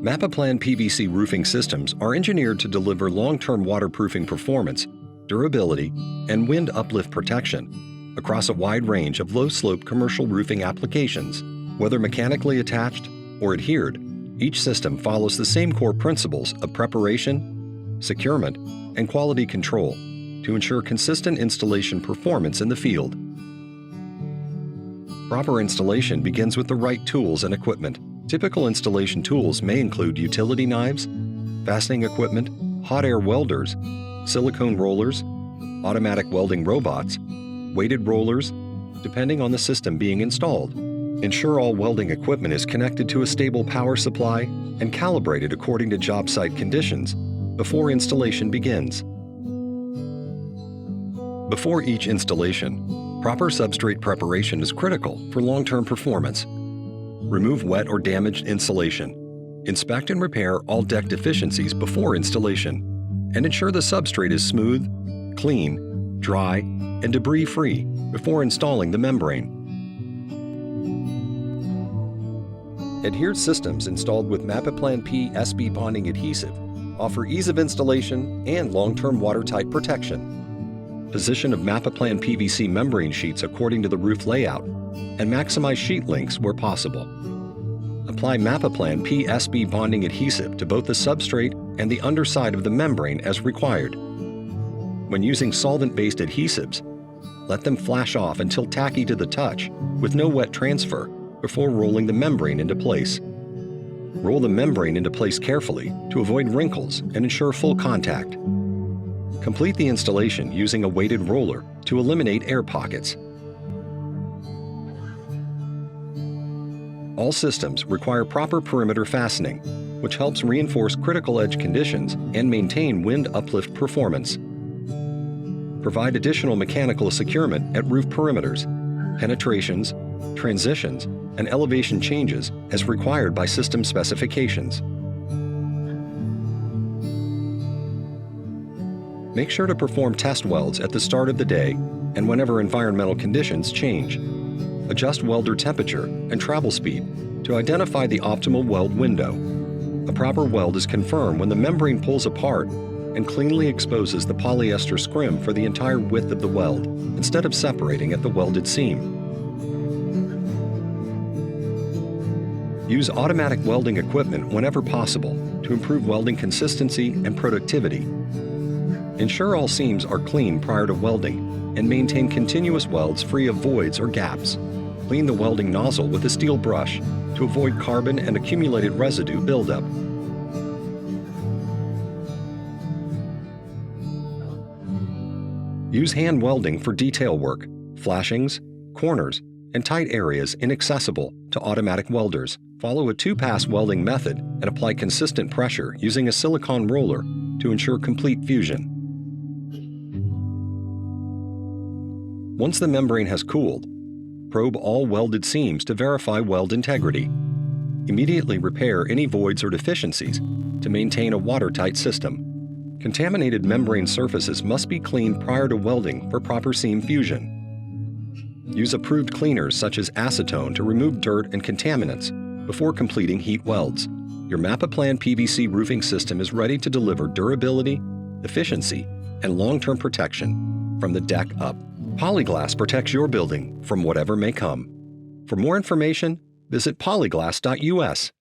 Mapeplan PVC roofing systems are engineered to deliver long-term waterproofing performance, durability, and wind uplift protection across a wide range of low-slope commercial roofing applications. Whether mechanically attached or adhered, each system follows the same core principles of preparation, securement, and quality control to ensure consistent installation performance in the field. Proper installation begins with the right tools and equipment. Typical installation tools may include utility knives, fastening equipment, hot air welders, silicone rollers, automatic welding robots, weighted rollers, depending on the system being installed. Ensure all welding equipment is connected to a stable power supply and calibrated according to job site conditions before installation begins. Before each installation, proper substrate preparation is critical for long-term performance. Remove wet or damaged insulation. Inspect and repair all deck deficiencies before installation, and ensure the substrate is smooth, clean, dry, and debris-free before installing the membrane. Adhered systems installed with Mapeplan PVC bonding adhesive offer ease of installation and long-term watertight protection. Position of Mapeplan PVC membrane sheets according to the roof layout, and maximize sheet lengths where possible. Apply Mapeplan PVC bonding adhesive to both the substrate and the underside of the membrane as required. When using solvent-based adhesives, let them flash off until tacky to the touch with no wet transfer before rolling the membrane into place. Roll the membrane into place carefully to avoid wrinkles and ensure full contact. Complete the installation using a weighted roller to eliminate air pockets. All systems require proper perimeter fastening, which helps reinforce critical edge conditions and maintain wind uplift performance. Provide additional mechanical securement at roof perimeters, penetrations, transitions, and elevation changes as required by system specifications. Make sure to perform test welds at the start of the day and whenever environmental conditions change. Adjust welder temperature and travel speed to identify the optimal weld window. A proper weld is confirmed when the membrane pulls apart and cleanly exposes the polyester scrim for the entire width of the weld instead of separating at the welded seam. Use automatic welding equipment whenever possible to improve welding consistency and productivity. Ensure all seams are clean prior to welding and maintain continuous welds free of voids or gaps. Clean the welding nozzle with a steel brush to avoid carbon and accumulated residue buildup. Use hand welding for detail work, flashings, corners, and tight areas inaccessible to automatic welders. Follow a 2-pass welding method and apply consistent pressure using a silicone roller to ensure complete fusion. Once the membrane has cooled, probe all welded seams to verify weld integrity. Immediately repair any voids or deficiencies to maintain a watertight system. Contaminated membrane surfaces must be cleaned prior to welding for proper seam fusion. Use approved cleaners such as acetone to remove dirt and contaminants before completing heat welds. Your Mapeplan PVC roofing system is ready to deliver durability, efficiency, and long-term protection from the deck up. Polyglass protects your building from whatever may come. For more information, visit polyglass.us.